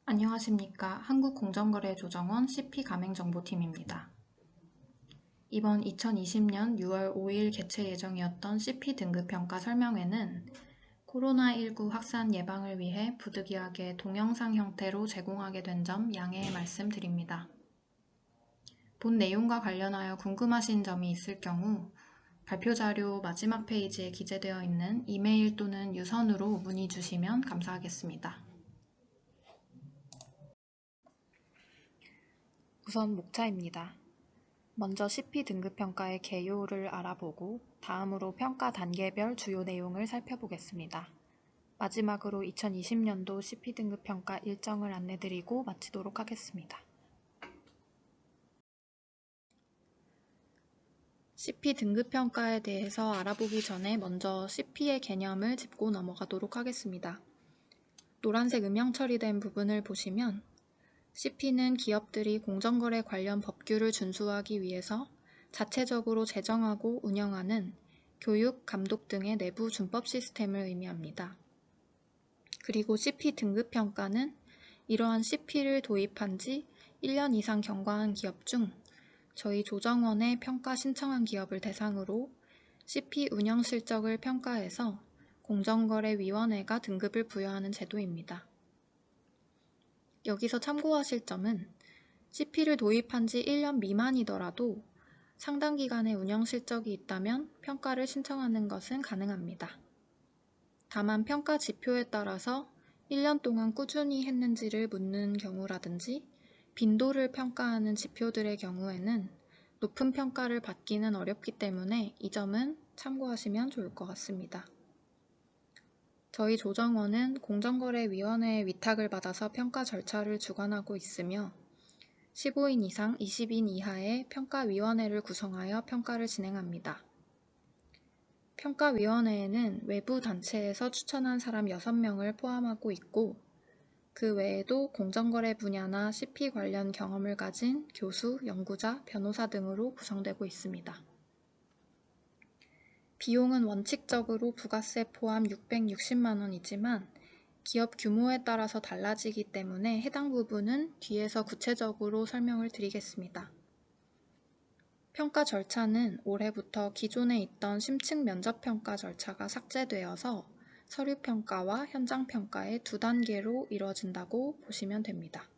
안녕하십니까. 한국공정거래조정원 CP 가맹정보팀입니다. 이번 2020년 6월 5일 개최 예정이었던 CP 등급평가 설명회는 코로나19 확산 예방을 위해 부득이하게 동영상 형태로 제공하게 된 점 양해의 말씀드립니다. 본 내용과 관련하여 궁금하신 점이 있을 경우 발표 자료 마지막 페이지에 기재되어 있는 이메일 또는 유선으로 문의 주시면 감사하겠습니다. 우선 목차입니다. 먼저 CP 등급평가의 개요를 알아보고 다음으로 평가 단계별 주요 내용을 살펴보겠습니다. 마지막으로 2020년도 CP 등급평가 일정을 안내드리고 마치도록 하겠습니다. CP 등급평가에 대해서 알아보기 전에 먼저 CP의 개념을 짚고 넘어가도록 하겠습니다. 노란색 음영 처리된 부분을 보시면 CP는 기업들이 공정거래 관련 법규를 준수하기 위해서 자체적으로 제정하고 운영하는 교육, 감독 등의 내부 준법 시스템을 의미합니다. 그리고 CP 등급평가는 이러한 CP를 도입한 지 1년 이상 경과한 기업 중 저희 조정원에 평가 신청한 기업을 대상으로 CP 운영 실적을 평가해서 공정거래위원회가 등급을 부여하는 제도입니다. 여기서 참고하실 점은 CP를 도입한 지 1년 미만이더라도 상당 기간의 운영 실적이 있다면 평가를 신청하는 것은 가능합니다. 다만 평가 지표에 따라서 1년 동안 꾸준히 했는지를 묻는 경우라든지 빈도를 평가하는 지표들의 경우에는 높은 평가를 받기는 어렵기 때문에 이 점은 참고하시면 좋을 것 같습니다. 저희 조정원은 공정거래위원회의 위탁을 받아서 평가 절차를 주관하고 있으며 15인 이상 20인 이하의 평가위원회를 구성하여 평가를 진행합니다. 평가위원회에는 외부 단체에서 추천한 사람 6명을 포함하고 있고 그 외에도 공정거래 분야나 CP 관련 경험을 가진 교수, 연구자, 변호사 등으로 구성되고 있습니다. 비용은 원칙적으로 부가세 포함 660만 원이지만 기업 규모에 따라서 달라지기 때문에 해당 부분은 뒤에서 구체적으로 설명을 드리겠습니다. 평가 절차는 올해부터 기존에 있던 심층 면접평가 절차가 삭제되어서 서류평가와 현장평가의 두 단계로 이루어진다고 보시면 됩니다.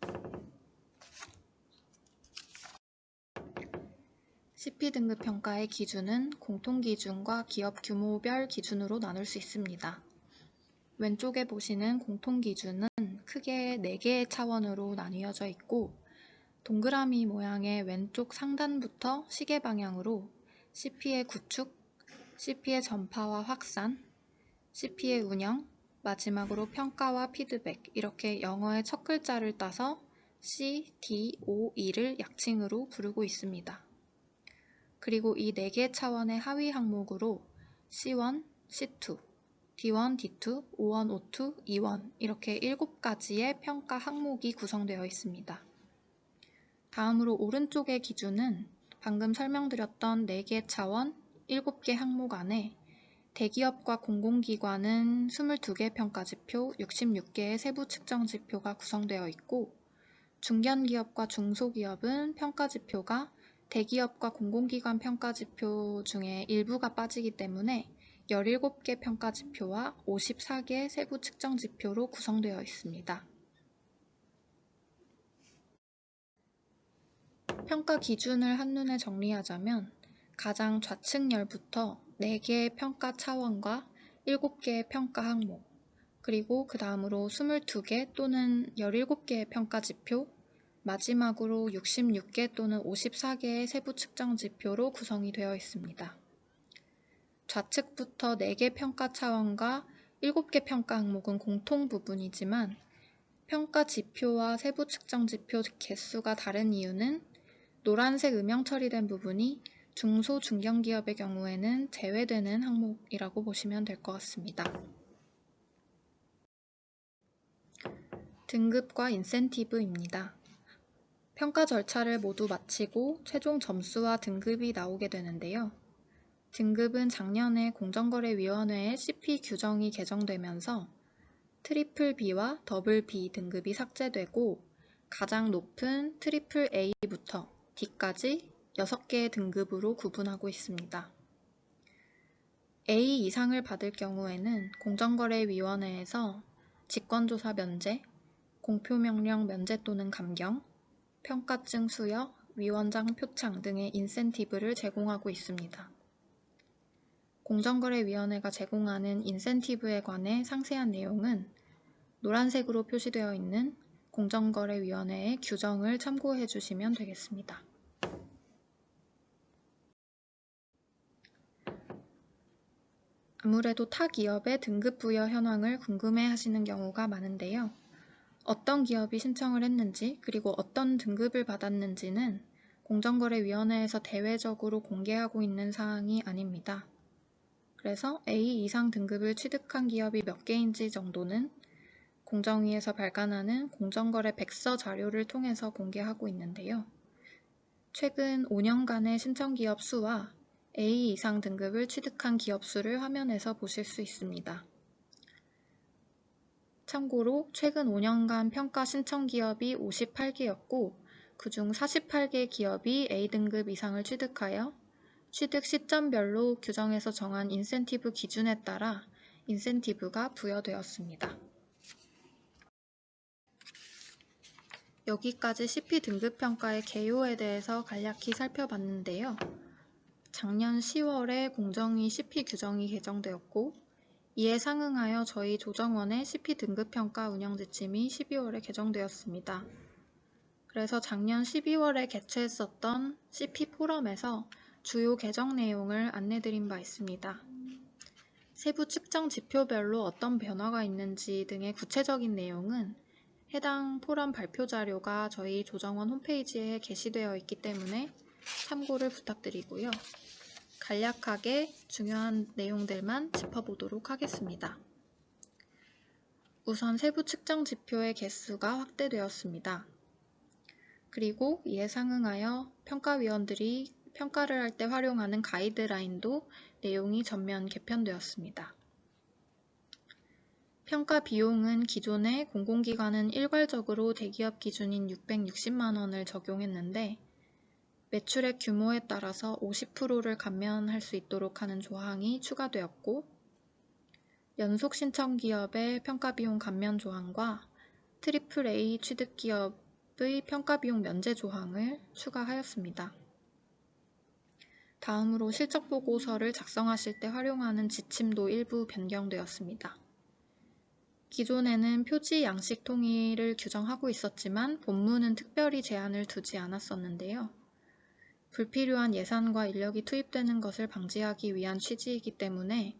CP 등급 평가의 기준은 공통기준과 기업 규모별 기준으로 나눌 수 있습니다. 왼쪽에 보시는 공통기준은 크게 4개의 차원으로 나뉘어져 있고 동그라미 모양의 왼쪽 상단부터 시계 방향으로 CP의 구축, CP의 전파와 확산, CP의 운영, 마지막으로 평가와 피드백 이렇게 영어의 첫 글자를 따서 C, D, O, E를 약칭으로 부르고 있습니다. 그리고 이 4개 차원의 하위 항목으로 C1, C2, D1, D2, O1, O2, E1 이렇게 7가지의 평가 항목이 구성되어 있습니다. 다음으로 오른쪽의 기준은 방금 설명드렸던 4개 차원, 7개 항목 안에 대기업과 공공기관은 22개 평가지표, 66개의 세부 측정지표가 구성되어 있고 중견기업과 중소기업은 평가지표가 대기업과 공공기관 평가지표 중에 일부가 빠지기 때문에 17개 평가지표와 54개 세부 측정지표로 구성되어 있습니다. 평가 기준을 한눈에 정리하자면 가장 좌측열부터 4개의 평가 차원과 7개의 평가 항목, 그리고 그 다음으로 22개 또는 17개의 평가 지표, 마지막으로 66개 또는 54개의 세부 측정 지표로 구성이 되어 있습니다. 좌측부터 4개 평가 차원과 7개 평가 항목은 공통 부분이지만 평가 지표와 세부 측정 지표 개수가 다른 이유는 노란색 음영 처리된 부분이 중소, 중견기업의 경우에는 제외되는 항목이라고 보시면 될 것 같습니다. 등급과 인센티브입니다. 평가 절차를 모두 마치고 최종 점수와 등급이 나오게 되는데요. 등급은 작년에 공정거래위원회의 CP 규정이 개정되면서 트리플 B와 더블 B 등급이 삭제되고 가장 높은 트리플 A부터 D까지 6개의 등급으로 구분하고 있습니다. A 이상을 받을 경우에는 공정거래위원회에서 직권조사 면제, 공표명령 면제 또는 감경, 평가증 수여, 위원장 표창 등의 인센티브를 제공하고 있습니다. 공정거래위원회가 제공하는 인센티브에 관해 상세한 내용은 노란색으로 표시되어 있는 공정거래위원회의 규정을 참고해 주시면 되겠습니다. 아무래도 타 기업의 등급 부여 현황을 궁금해 하시는 경우가 많은데요. 어떤 기업이 신청을 했는지 그리고 어떤 등급을 받았는지는 공정거래위원회에서 대외적으로 공개하고 있는 사항이 아닙니다. 그래서 A 이상 등급을 취득한 기업이 몇 개인지 정도는 공정위에서 발간하는 공정거래 백서 자료를 통해서 공개하고 있는데요. 최근 5년간의 신청기업 수와 A 이상 등급을 취득한 기업 수를 화면에서 보실 수 있습니다. 참고로 최근 5년간 평가 신청기업이 58개였고 그중 48개 기업이 A등급 이상을 취득하여 취득 시점별로 규정에서 정한 인센티브 기준에 따라 인센티브가 부여되었습니다. 여기까지 CP 등급평가의 개요에 대해서 간략히 살펴봤는데요. 작년 10월에 공정위 CP 규정이 개정되었고 이에 상응하여 저희 조정원의 CP 등급평가 운영지침이 12월에 개정되었습니다. 그래서 작년 12월에 개최했었던 CP 포럼에서 주요 개정 내용을 안내드린 바 있습니다. 세부 측정 지표별로 어떤 변화가 있는지 등의 구체적인 내용은 해당 포럼 발표 자료가 저희 조정원 홈페이지에 게시되어 있기 때문에 참고를 부탁드리고요. 간략하게 중요한 내용들만 짚어보도록 하겠습니다. 우선 세부 측정 지표의 개수가 확대되었습니다. 그리고 이에 상응하여 평가위원들이 평가를 할 때 활용하는 가이드라인도 내용이 전면 개편되었습니다. 평가 비용은 기존에 공공기관은 일괄적으로 대기업 기준인 660만 원을 적용했는데 매출액 규모에 따라서 50%를 감면할 수 있도록 하는 조항이 추가되었고 연속 신청 기업의 평가 비용 감면 조항과 트리플 A 취득 기업의 평가 비용 면제 조항을 추가하였습니다. 다음으로 실적 보고서를 작성하실 때 활용하는 지침도 일부 변경되었습니다. 기존에는 표지 양식 통일을 규정하고 있었지만 본문은 특별히 제한을 두지 않았었는데요. 불필요한 예산과 인력이 투입되는 것을 방지하기 위한 취지이기 때문에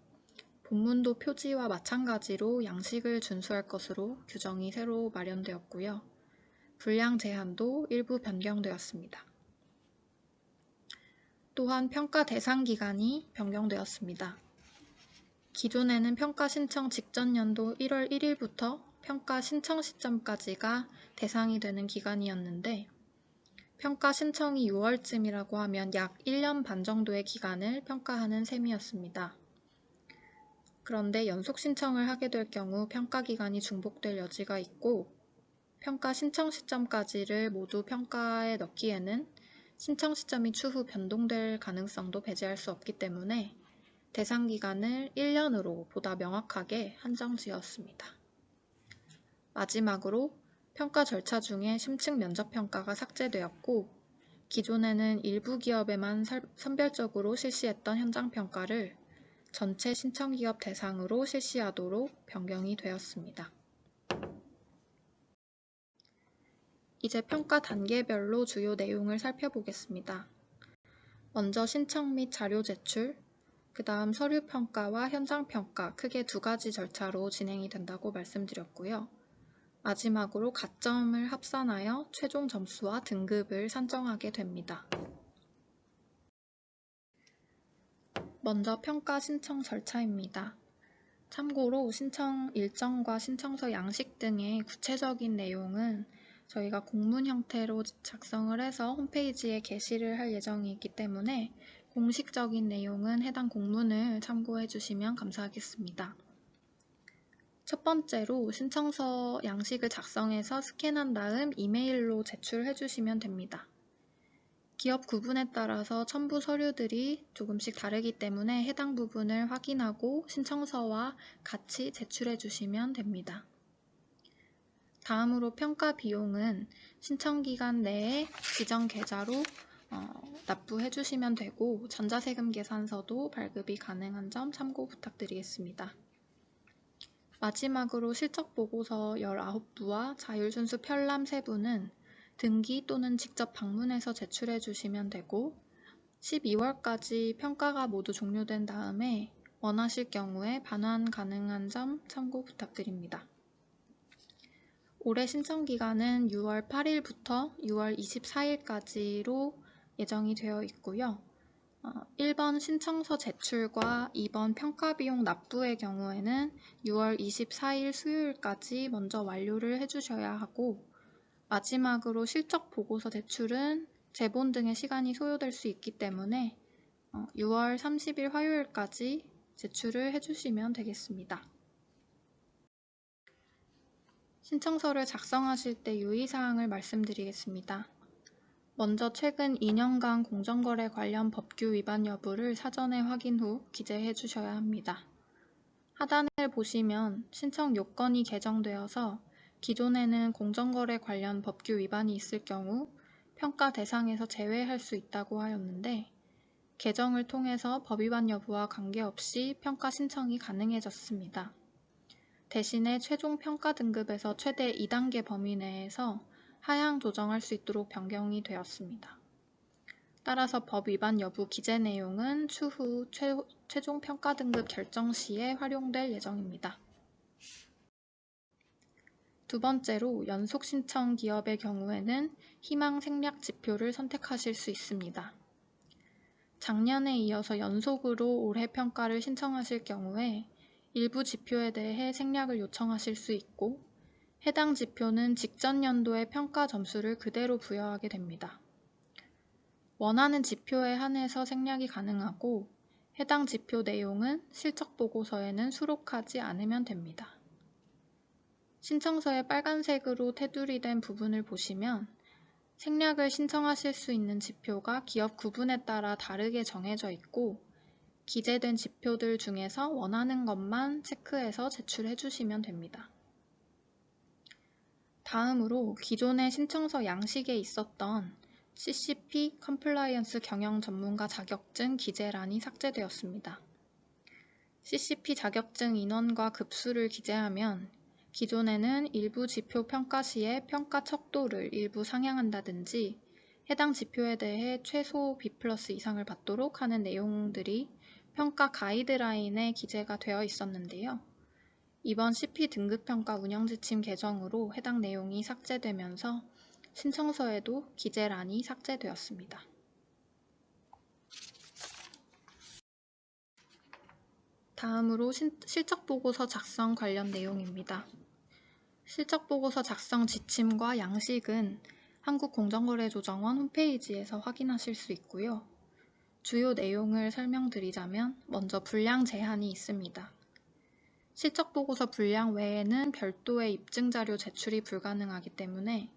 본문도 표지와 마찬가지로 양식을 준수할 것으로 규정이 새로 마련되었고요. 분량 제한도 일부 변경되었습니다. 또한 평가 대상 기간이 변경되었습니다. 기존에는 평가 신청 직전 연도 1월 1일부터 평가 신청 시점까지가 대상이 되는 기간이었는데 평가 신청이 6월쯤이라고 하면 약 1년 반 정도의 기간을 평가하는 셈이었습니다. 그런데 연속 신청을 하게 될 경우 평가 기간이 중복될 여지가 있고 평가 신청 시점까지를 모두 평가에 넣기에는 신청 시점이 추후 변동될 가능성도 배제할 수 없기 때문에 대상 기간을 1년으로 보다 명확하게 한정지었습니다. 마지막으로 평가 절차 중에 심층 면접 평가가 삭제되었고 기존에는 일부 기업에만 선별적으로 실시했던 현장 평가를 전체 신청기업 대상으로 실시하도록 변경이 되었습니다. 이제 평가 단계별로 주요 내용을 살펴보겠습니다. 먼저 신청 및 자료 제출, 그 다음 서류 평가와 현장 평가 크게 두 가지 절차로 진행이 된다고 말씀드렸고요. 마지막으로 가점을 합산하여 최종 점수와 등급을 산정하게 됩니다. 먼저 평가 신청 절차입니다. 참고로 신청 일정과 신청서 양식 등의 구체적인 내용은 저희가 공문 형태로 작성을 해서 홈페이지에 게시를 할 예정이기 때문에 공식적인 내용은 해당 공문을 참고해 주시면 감사하겠습니다. 첫 번째로 신청서 양식을 작성해서 스캔한 다음 이메일로 제출해 주시면 됩니다. 기업 구분에 따라서 첨부 서류들이 조금씩 다르기 때문에 해당 부분을 확인하고 신청서와 같이 제출해 주시면 됩니다. 다음으로 평가 비용은 신청 기간 내에 지정 계좌로 납부해 주시면 되고 전자세금 계산서도 발급이 가능한 점 참고 부탁드리겠습니다. 마지막으로 실적보고서 19부와 자율순수 편람 3부는 등기 또는 직접 방문해서 제출해 주시면 되고 12월까지 평가가 모두 종료된 다음에 원하실 경우에 반환 가능한 점 참고 부탁드립니다. 올해 신청 기간은 6월 8일부터 6월 24일까지로 예정이 되어 있고요. 1번 신청서 제출과 2번 평가비용 납부의 경우에는 6월 24일 수요일까지 먼저 완료를 해주셔야 하고 마지막으로 실적 보고서 제출은 제본 등의 시간이 소요될 수 있기 때문에 6월 30일 화요일까지 제출을 해주시면 되겠습니다. 신청서를 작성하실 때 유의사항을 말씀드리겠습니다. 먼저 최근 2년간 공정거래 관련 법규 위반 여부를 사전에 확인 후 기재해 주셔야 합니다. 하단을 보시면 신청 요건이 개정되어서 기존에는 공정거래 관련 법규 위반이 있을 경우 평가 대상에서 제외할 수 있다고 하였는데 개정을 통해서 법 위반 여부와 관계없이 평가 신청이 가능해졌습니다. 대신에 최종 평가 등급에서 최대 2단계 범위 내에서 하향 조정할 수 있도록 변경이 되었습니다. 따라서 법 위반 여부 기재 내용은 추후 최종 평가 등급 결정 시에 활용될 예정입니다. 두 번째로 연속 신청 기업의 경우에는 희망 생략 지표를 선택하실 수 있습니다. 작년에 이어서 연속으로 올해 평가를 신청하실 경우에 일부 지표에 대해 생략을 요청하실 수 있고 해당 지표는 직전 연도의 평가 점수를 그대로 부여하게 됩니다. 원하는 지표에 한해서 생략이 가능하고 해당 지표 내용은 실적보고서에는 수록하지 않으면 됩니다. 신청서에 빨간색으로 테두리 된 부분을 보시면 생략을 신청하실 수 있는 지표가 기업 구분에 따라 다르게 정해져 있고 기재된 지표들 중에서 원하는 것만 체크해서 제출해 주시면 됩니다. 다음으로 기존의 신청서 양식에 있었던 CCP 컴플라이언스 경영 전문가 자격증 기재란이 삭제되었습니다. CCP 자격증 인원과 급수를 기재하면 기존에는 일부 지표 평가 시에 평가 척도를 일부 상향한다든지 해당 지표에 대해 최소 B+ 이상을 받도록 하는 내용들이 평가 가이드라인에 기재가 되어 있었는데요. 이번 CP 등급평가 운영지침 개정으로 해당 내용이 삭제되면서 신청서에도 기재란이 삭제되었습니다. 다음으로 실적보고서 작성 관련 내용입니다. 실적보고서 작성 지침과 양식은 한국공정거래조정원 홈페이지에서 확인하실 수 있고요. 주요 내용을 설명드리자면 먼저 분량 제한이 있습니다. 실적보고서 분량 외에는 별도의 입증자료 제출이 불가능하기 때문에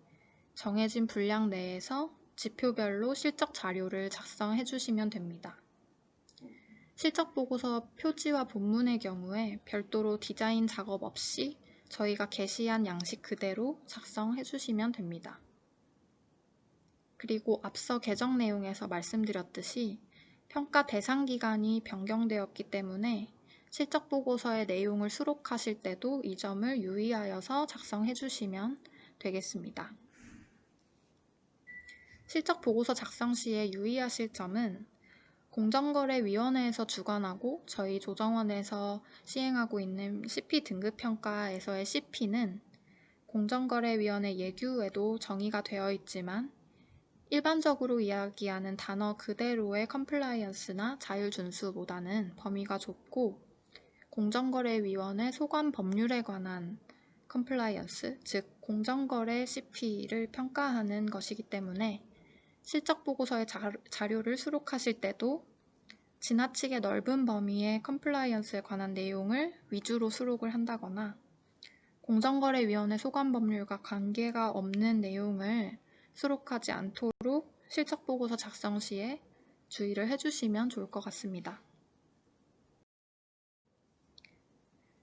정해진 분량 내에서 지표별로 실적 자료를 작성해 주시면 됩니다. 실적보고서 표지와 본문의 경우에 별도로 디자인 작업 없이 저희가 게시한 양식 그대로 작성해 주시면 됩니다. 그리고 앞서 개정 내용에서 말씀드렸듯이 평가 대상 기간이 변경되었기 때문에 실적보고서의 내용을 수록하실 때도 이 점을 유의하여서 작성해 주시면 되겠습니다. 실적보고서 작성 시에 유의하실 점은 공정거래위원회에서 주관하고 저희 조정원에서 시행하고 있는 CP 등급평가에서의 CP는 공정거래위원회 예규에도 정의가 되어 있지만 일반적으로 이야기하는 단어 그대로의 컴플라이언스나 자율준수보다는 범위가 좁고 공정거래위원회 소관 법률에 관한 컴플라이언스, 즉 공정거래 CP를 평가하는 것이기 때문에 실적보고서의 자료를 수록하실 때도 지나치게 넓은 범위의 컴플라이언스에 관한 내용을 위주로 수록을 한다거나 공정거래위원회 소관법률과 관계가 없는 내용을 수록하지 않도록 실적보고서 작성 시에 주의를 해주시면 좋을 것 같습니다.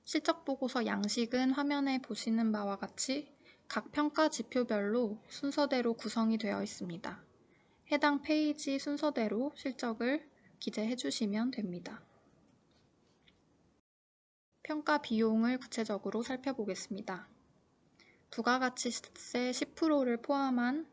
실적보고서 양식은 화면에 보시는 바와 같이 각 평가 지표별로 순서대로 구성이 되어 있습니다. 해당 페이지 순서대로 실적을 기재해 주시면 됩니다. 평가 비용을 구체적으로 살펴보겠습니다. 부가가치세 10%를 포함한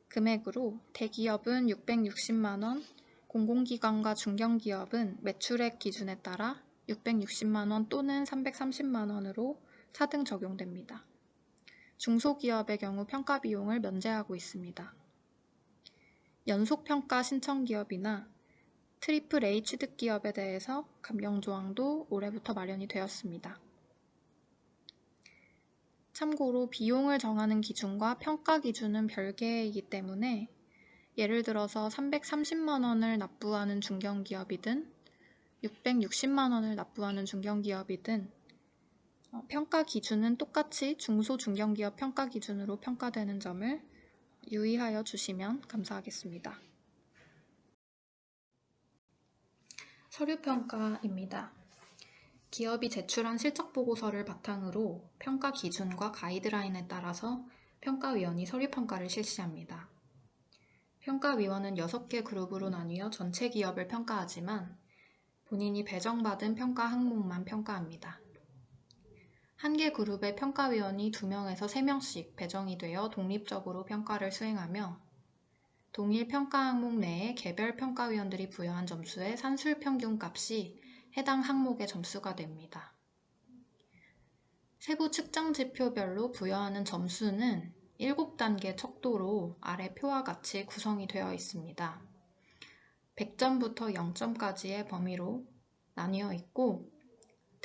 금액으로 대기업은 660만원, 공공기관과 중견기업은 매출액 기준에 따라 660만원 또는 330만원으로 차등 적용됩니다. 중소기업의 경우 평가 비용을 면제하고 있습니다. 연속평가 신청기업이나 AAA 취득기업에 대해서 감경조항도 올해부터 마련이 되었습니다. 참고로 비용을 정하는 기준과 평가 기준은 별개이기 때문에 예를 들어서 330만원을 납부하는 중견기업이든 660만원을 납부하는 중견기업이든 평가 기준은 똑같이 중소중견기업 평가 기준으로 평가되는 점을 유의하여 주시면 감사하겠습니다. 서류평가입니다. 기업이 제출한 실적보고서를 바탕으로 평가 기준과 가이드라인에 따라서 평가위원이 서류평가를 실시합니다. 평가위원은 6개 그룹으로 나뉘어 전체 기업을 평가하지만 본인이 배정받은 평가 항목만 평가합니다. 한 개 그룹의 평가위원이 2명에서 3명씩 배정이 되어 독립적으로 평가를 수행하며 동일 평가 항목 내에 개별 평가위원들이 부여한 점수의 산술평균값이 해당 항목의 점수가 됩니다. 세부 측정 지표별로 부여하는 점수는 7단계 척도로 아래 표와 같이 구성이 되어 있습니다. 100점부터 0점까지의 범위로 나뉘어 있고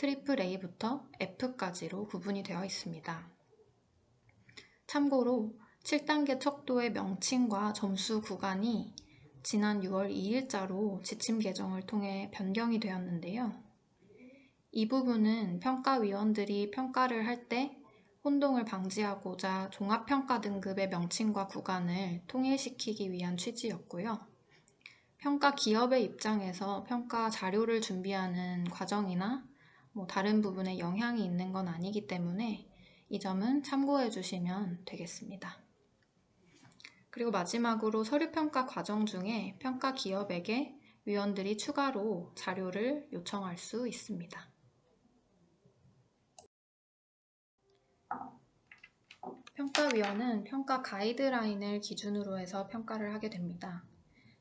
AAA부터 F까지로 구분이 되어 있습니다. 참고로 7단계 척도의 명칭과 점수 구간이 지난 6월 2일자로 지침 개정을 통해 변경이 되었는데요. 이 부분은 평가위원들이 평가를 할 때 혼동을 방지하고자 종합평가 등급의 명칭과 구간을 통일시키기 위한 취지였고요. 평가 기업의 입장에서 평가 자료를 준비하는 과정이나 다른 부분에 영향이 있는 건 아니기 때문에 이 점은 참고해 주시면 되겠습니다. 그리고 마지막으로 서류평가 과정 중에 평가 기업에게 위원들이 추가로 자료를 요청할 수 있습니다. 평가위원은 평가 가이드라인을 기준으로 해서 평가를 하게 됩니다.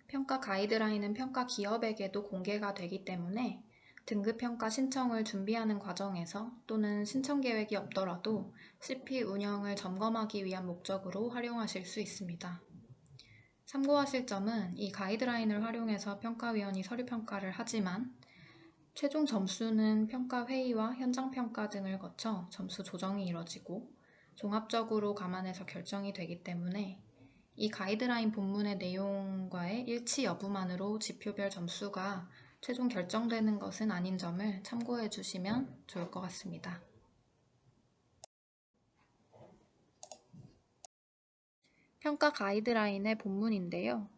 평가 가이드라인은 평가 기업에게도 공개가 되기 때문에 등급평가 신청을 준비하는 과정에서 또는 신청 계획이 없더라도 CP 운영을 점검하기 위한 목적으로 활용하실 수 있습니다. 참고하실 점은 이 가이드라인을 활용해서 평가위원이 서류평가를 하지만 최종 점수는 평가회의와 현장평가 등을 거쳐 점수 조정이 이뤄지고 종합적으로 감안해서 결정이 되기 때문에 이 가이드라인 본문의 내용과의 일치 여부만으로 지표별 점수가 최종 결정되는 것은 아닌 점을 참고해 주시면 좋을 것 같습니다. 평가 가이드라인의 본문인데요.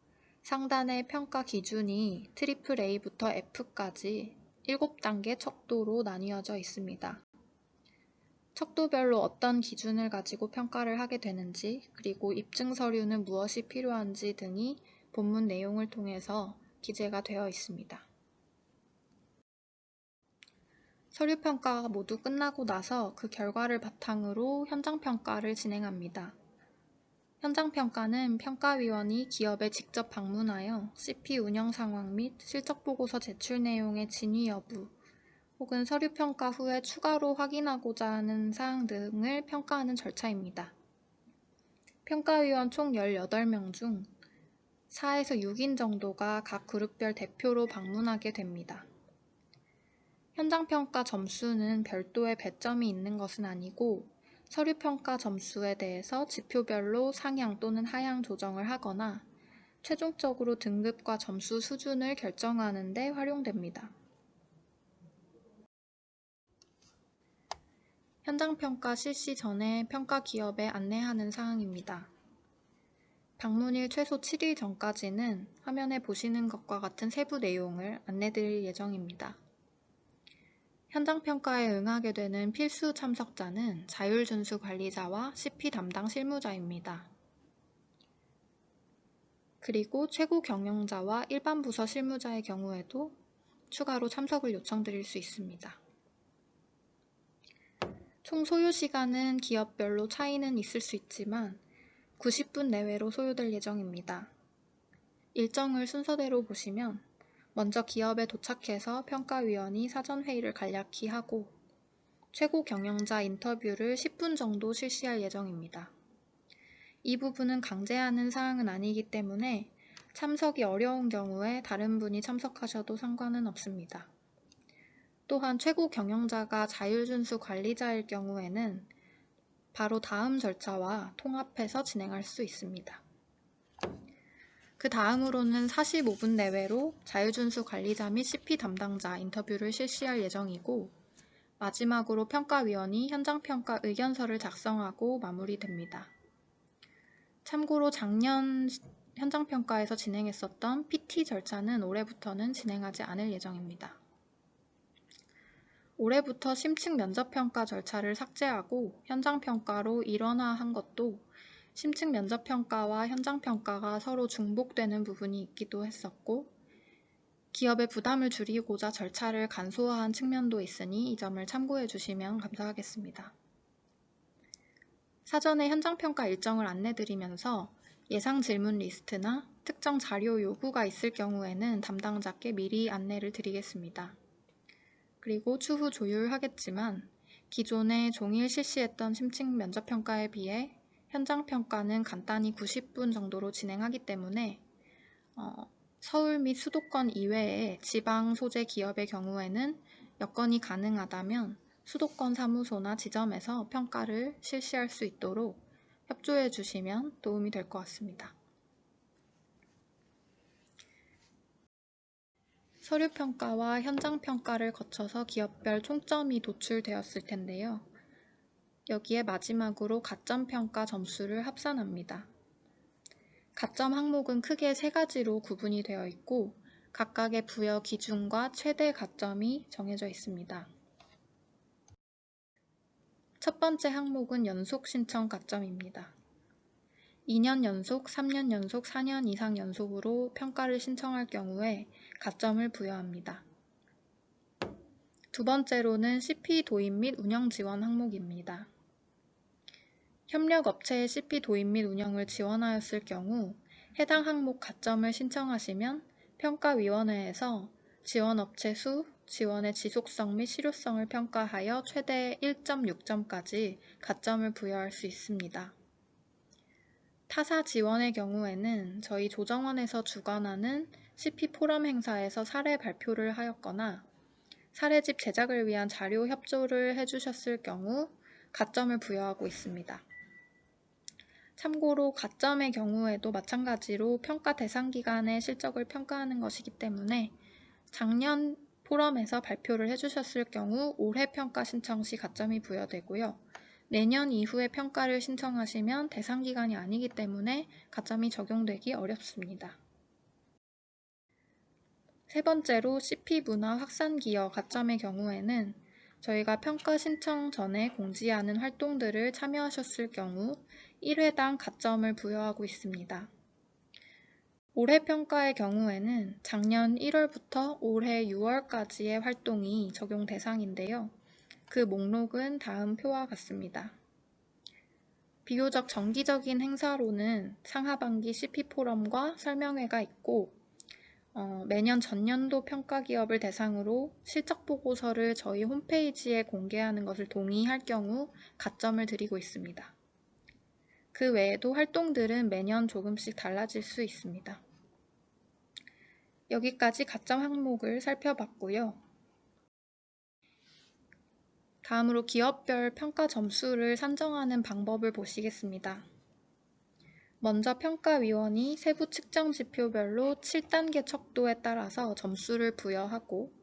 상단의 평가 기준이 AAA부터 F까지 7단계 척도로 나뉘어져 있습니다. 척도별로 어떤 기준을 가지고 평가를 하게 되는지, 그리고 입증 서류는 무엇이 필요한지 등이 본문 내용을 통해서 기재가 되어 있습니다. 서류평가가 모두 끝나고 나서 그 결과를 바탕으로 현장평가를 진행합니다. 현장평가는 평가위원이 기업에 직접 방문하여 CP 운영 상황 및 실적보고서 제출 내용의 진위 여부, 혹은 서류평가 후에 추가로 확인하고자 하는 사항 등을 평가하는 절차입니다. 평가위원 총 18명 중 4에서 6인 정도가 각 그룹별 대표로 방문하게 됩니다. 현장평가 점수는 별도의 배점이 있는 것은 아니고 서류평가 점수에 대해서 지표별로 상향 또는 하향 조정을 하거나 최종적으로 등급과 점수 수준을 결정하는 데 활용됩니다. 현장평가 실시 전에 평가 기업에 안내하는 사항입니다. 방문일 최소 7일 전까지는 화면에 보시는 것과 같은 세부 내용을 안내드릴 예정입니다. 현장평가에 응하게 되는 필수 참석자는 자율준수 관리자와 CP 담당 실무자입니다. 그리고 최고 경영자와 일반 부서 실무자의 경우에도 추가로 참석을 요청드릴 수 있습니다. 총 소요 시간은 기업별로 차이는 있을 수 있지만 90분 내외로 소요될 예정입니다. 일정을 순서대로 보시면 먼저 기업에 도착해서 평가위원이 사전회의를 간략히 하고 최고 경영자 인터뷰를 10분 정도 실시할 예정입니다. 이 부분은 강제하는 사항은 아니기 때문에 참석이 어려운 경우에 다른 분이 참석하셔도 상관은 없습니다. 또한 최고 경영자가 자율준수 관리자일 경우에는 바로 다음 절차와 통합해서 진행할 수 있습니다. 그 다음으로는 45분 내외로 자율준수 관리자 및 CP 담당자 인터뷰를 실시할 예정이고 마지막으로 평가위원이 현장평가 의견서를 작성하고 마무리됩니다. 참고로 작년 현장평가에서 진행했었던 PT 절차는 올해부터는 진행하지 않을 예정입니다. 올해부터 심층 면접평가 절차를 삭제하고 현장평가로 일원화한 것도 심층 면접평가와 현장평가가 서로 중복되는 부분이 있기도 했었고 기업의 부담을 줄이고자 절차를 간소화한 측면도 있으니 이 점을 참고해 주시면 감사하겠습니다. 사전에 현장평가 일정을 안내드리면서 예상 질문 리스트나 특정 자료 요구가 있을 경우에는 담당자께 미리 안내를 드리겠습니다. 그리고 추후 조율하겠지만 기존에 종일 실시했던 심층 면접평가에 비해 현장평가는 간단히 90분 정도로 진행하기 때문에 서울 및 수도권 이외의 지방 소재 기업의 경우에는 여건이 가능하다면 수도권 사무소나 지점에서 평가를 실시할 수 있도록 협조해 주시면 도움이 될 것 같습니다. 서류평가와 현장평가를 거쳐서 기업별 총점이 도출되었을 텐데요. 여기에 마지막으로 가점평가 점수를 합산합니다. 가점 항목은 크게 3가지로 구분이 되어 있고 각각의 부여 기준과 최대 가점이 정해져 있습니다. 첫 번째 항목은 연속 신청 가점입니다. 2년 연속, 3년 연속, 4년 이상 연속으로 평가를 신청할 경우에 가점을 부여합니다. 두 번째로는 CP 도입 및 운영 지원 항목입니다. 협력업체의 CP 도입 및 운영을 지원하였을 경우 해당 항목 가점을 신청하시면 평가위원회에서 지원업체 수, 지원의 지속성 및 실효성을 평가하여 최대 1.6점까지 가점을 부여할 수 있습니다. 타사 지원의 경우에는 저희 조정원에서 주관하는 CP 포럼 행사에서 사례 발표를 하였거나 사례집 제작을 위한 자료 협조를 해주셨을 경우 가점을 부여하고 있습니다. 참고로 가점의 경우에도 마찬가지로 평가 대상 기간의 실적을 평가하는 것이기 때문에 작년 포럼에서 발표를 해주셨을 경우 올해 평가 신청 시 가점이 부여되고요. 내년 이후에 평가를 신청하시면 대상 기간이 아니기 때문에 가점이 적용되기 어렵습니다. 세 번째로 CP 문화 확산 기여 가점의 경우에는 저희가 평가 신청 전에 공지하는 활동들을 참여하셨을 경우 1회당 가점을 부여하고 있습니다. 올해 평가의 경우에는 작년 1월부터 올해 6월까지의 활동이 적용 대상인데요. 그 목록은 다음 표와 같습니다. 비교적 정기적인 행사로는 상하반기 CP 포럼과 설명회가 있고 매년 전년도 평가 기업을 대상으로 실적 보고서를 저희 홈페이지에 공개하는 것을 동의할 경우 가점을 드리고 있습니다. 그 외에도 활동들은 매년 조금씩 달라질 수 있습니다. 여기까지 가점 항목을 살펴봤고요. 다음으로 기업별 평가 점수를 산정하는 방법을 보시겠습니다. 먼저 평가위원이 세부 측정 지표별로 7단계 척도에 따라서 점수를 부여하고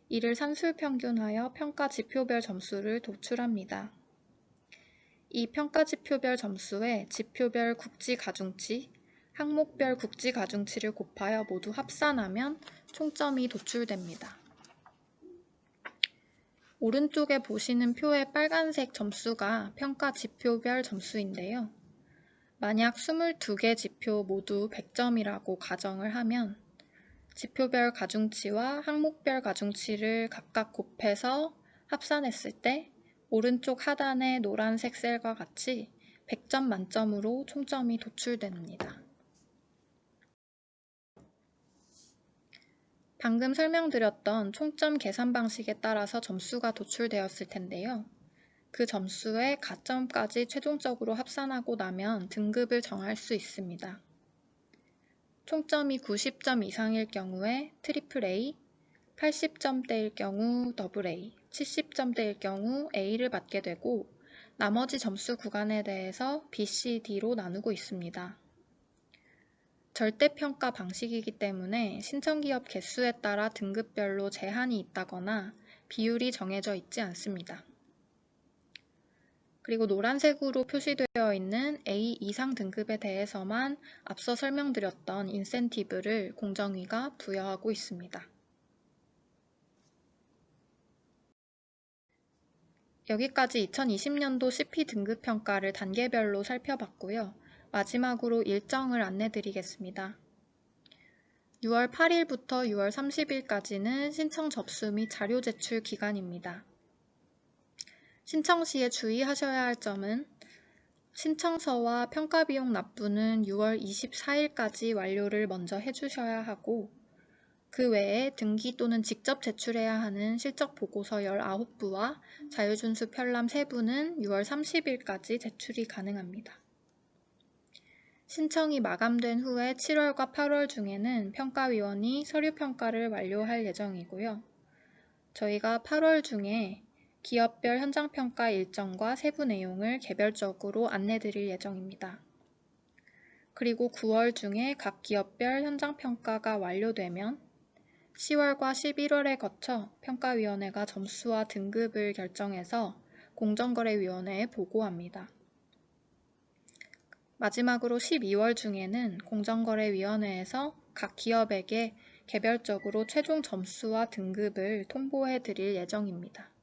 이를 산술평균하여 평가 지표별 점수를 도출합니다. 이 평가지표별 점수에 지표별 국지가중치, 항목별 국지가중치를 곱하여 모두 합산하면 총점이 도출됩니다. 오른쪽에 보시는 표의 빨간색 점수가 평가지표별 점수인데요. 만약 22개 지표 모두 100점이라고 가정을 하면 지표별 가중치와 항목별 가중치를 각각 곱해서 합산했을 때 오른쪽 하단의 노란색 셀과 같이 100점 만점으로 총점이 도출됩니다. 방금 설명드렸던 총점 계산 방식에 따라서 점수가 도출되었을 텐데요. 그 점수의 가점까지 최종적으로 합산하고 나면 등급을 정할 수 있습니다. 총점이 90점 이상일 경우에 AAA, 80점대일 경우 AA, 70점대일 경우 A를 받게 되고 나머지 점수 구간에 대해서 B, C, D로 나누고 있습니다. 절대평가 방식이기 때문에 신청기업 개수에 따라 등급별로 제한이 있다거나 비율이 정해져 있지 않습니다. 그리고 노란색으로 표시되어 있는 A 이상 등급에 대해서만 앞서 설명드렸던 인센티브를 공정위가 부여하고 있습니다. 여기까지 2020년도 CP 등급평가를 단계별로 살펴봤고요. 마지막으로 일정을 안내드리겠습니다. 6월 8일부터 6월 30일까지는 신청 접수 및 자료 제출 기간입니다. 신청 시에 주의하셔야 할 점은 신청서와 평가비용 납부는 6월 24일까지 완료를 먼저 해주셔야 하고 그 외에 등기 또는 직접 제출해야 하는 실적보고서 19부와 자율준수 편람 3부는 6월 30일까지 제출이 가능합니다. 신청이 마감된 후에 7월과 8월 중에는 평가위원이 서류평가를 완료할 예정이고요. 저희가 8월 중에 기업별 현장평가 일정과 세부 내용을 개별적으로 안내드릴 예정입니다. 그리고 9월 중에 각 기업별 현장평가가 완료되면 10월과 11월에 거쳐 평가위원회가 점수와 등급을 결정해서 공정거래위원회에 보고합니다. 마지막으로 12월 중에는 공정거래위원회에서 각 기업에게 개별적으로 최종 점수와 등급을 통보해 드릴 예정입니다.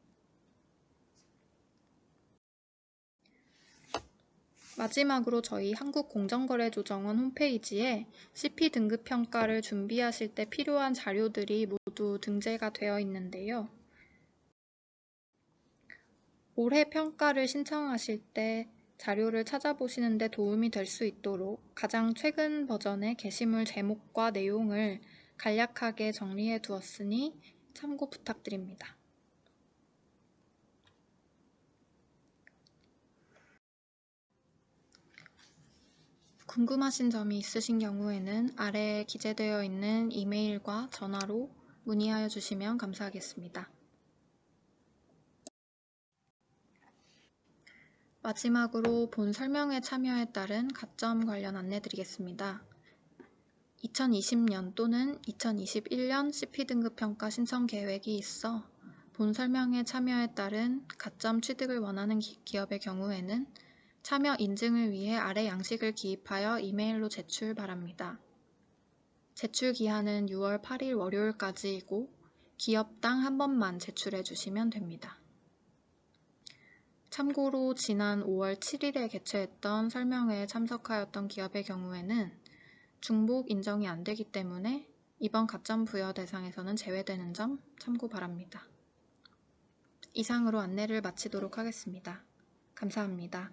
마지막으로 저희 한국공정거래조정원 홈페이지에 CP 등급평가를 준비하실 때 필요한 자료들이 모두 등재가 되어 있는데요. 올해 평가를 신청하실 때 자료를 찾아보시는 데 도움이 될 수 있도록 가장 최근 버전의 게시물 제목과 내용을 간략하게 정리해 두었으니 참고 부탁드립니다. 궁금하신 점이 있으신 경우에는 아래에 기재되어 있는 이메일과 전화로 문의하여 주시면 감사하겠습니다. 마지막으로 본 설명회 참여에 따른 가점 관련 안내드리겠습니다. 2020년 또는 2021년 CP등급평가 신청 계획이 있어 본 설명회 참여에 따른 가점 취득을 원하는 기업의 경우에는 참여 인증을 위해 아래 양식을 기입하여 이메일로 제출 바랍니다. 제출 기한은 6월 8일 월요일까지이고 기업당 한 번만 제출해 주시면 됩니다. 참고로 지난 5월 7일에 개최했던 설명회에 참석하였던 기업의 경우에는 중복 인정이 안 되기 때문에 이번 가점 부여 대상에서는 제외되는 점 참고 바랍니다. 이상으로 안내를 마치도록 하겠습니다. 감사합니다.